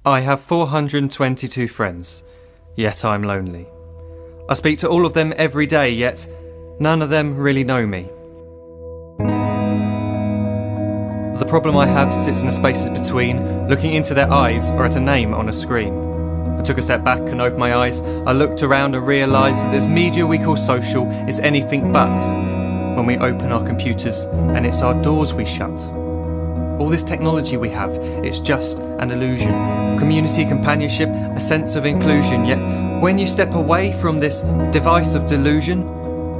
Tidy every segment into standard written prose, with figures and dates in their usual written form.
I have 422 friends, yet I'm lonely. I speak to all of them every day, yet none of them really know me. The problem I have sits in the spaces between looking into their eyes or at a name on a screen. I took a step back and opened my eyes. I looked around and realised that this media we call social is anything but when we open our computers and it's our doors we shut. All this technology we have, it's just an illusion. Community, companionship, a sense of inclusion. Yet when you step away from this device of delusion,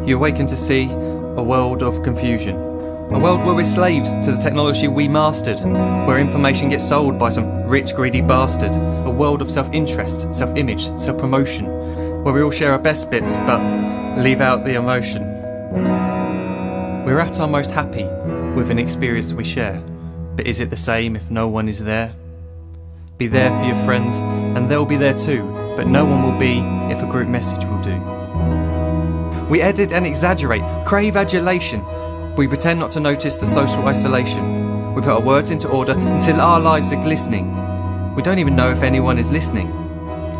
you awaken to see a world of confusion. A world where we're slaves to the technology we mastered, where information gets sold by some rich, greedy bastard. A world of self-interest, self-image, self-promotion, where we all share our best bits but leave out the emotion. We're at our most happy with an experience we share. But is it the same if no one is there? Be there for your friends and they'll be there too, but no one will be if a group message will do. We edit and exaggerate, crave adulation. We pretend not to notice the social isolation. We put our words into order until our lives are glistening. We don't even know if anyone is listening.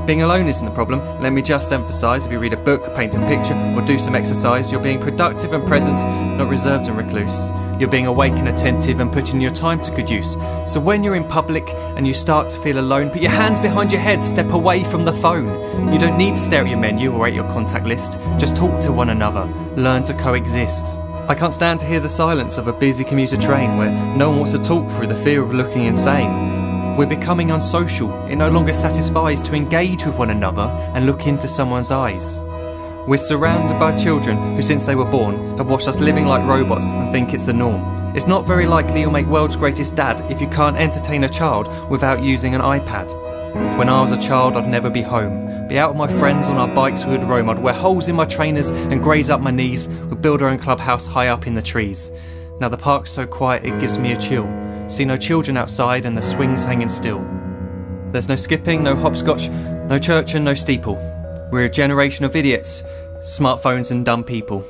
Being alone isn't the problem. Let me just emphasise, if you read a book, paint a picture or do some exercise, you're being productive and present, not reserved and recluse. You're being awake and attentive and putting your time to good use. So when you're in public and you start to feel alone, put your hands behind your head, step away from the phone. You don't need to stare at your menu or at your contact list. Just talk to one another, learn to coexist. I can't stand to hear the silence of a busy commuter train where no one wants to talk through the fear of looking insane. We're becoming unsocial. It no longer satisfies to engage with one another and look into someone's eyes. We're surrounded by children who, since they were born, have watched us living like robots and think it's the norm. It's not very likely you'll make world's greatest dad if you can't entertain a child without using an iPad. When I was a child, I'd never be home. Be out with my friends on our bikes, we would roam. I'd wear holes in my trainers and graze up my knees. We'd build our own clubhouse high up in the trees. Now the park's so quiet it gives me a chill. See no children outside and the swings hanging still. There's no skipping, no hopscotch, no church and no steeple. We're a generation of idiots, smartphones and dumb people.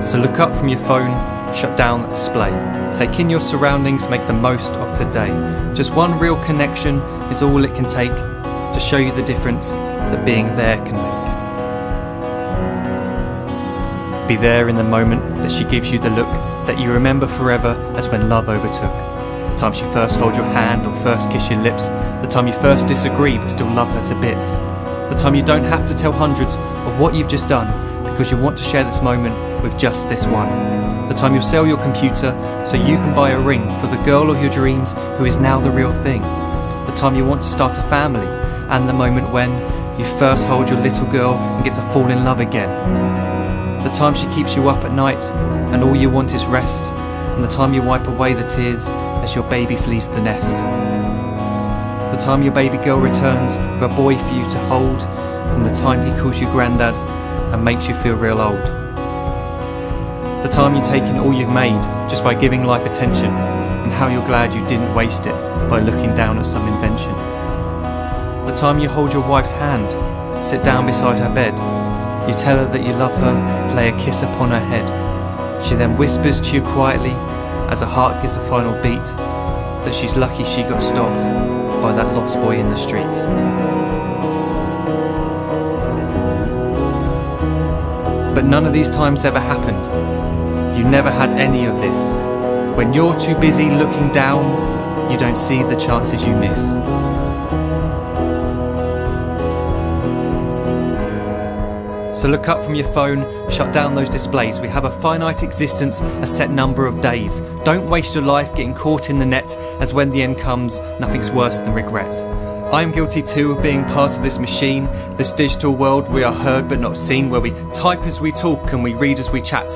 So look up from your phone, shut down the display. Take in your surroundings, make the most of today. Just one real connection is all it can take to show you the difference that being there can make. Be there in the moment that she gives you the look that you remember forever as when love overtook. The time she first holds your hand or first kiss your lips. The time you first disagree but still love her to bits. The time you don't have to tell hundreds of what you've just done because you want to share this moment with just this one. The time you'll sell your computer so you can buy a ring for the girl of your dreams who is now the real thing. The time you want to start a family, and the moment when you first hold your little girl and get to fall in love again. The time she keeps you up at night and all you want is rest, and the time you wipe away the tears as your baby flees the nest. The time your baby girl returns with a boy for you to hold, and the time he calls you granddad and makes you feel real old. The time you take in all you've made just by giving life attention, and how you're glad you didn't waste it by looking down at some invention. The time you hold your wife's hand, sit down beside her bed, you tell her that you love her, lay a kiss upon her head. She then whispers to you quietly, as her heart gives a final beat, that she's lucky she got stopped by that lost boy in the street. But none of these times ever happened. You never had any of this. When you're too busy looking down, you don't see the chances you miss. So look up from your phone, shut down those displays. We have a finite existence, a set number of days. Don't waste your life getting caught in the net, as when the end comes, nothing's worse than regret. I am guilty too of being part of this machine, this digital world we are heard but not seen, where we type as we talk and we read as we chat,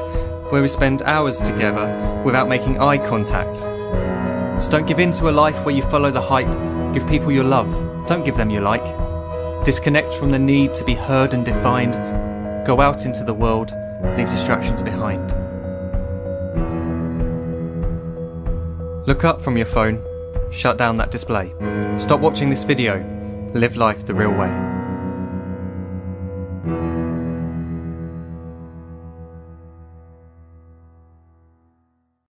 where we spend hours together without making eye contact. So don't give in to a life where you follow the hype. Give people your love, don't give them your like. Disconnect from the need to be heard and defined. Go out into the world, leave distractions behind. Look up from your phone, shut down that display. Stop watching this video, live life the real way.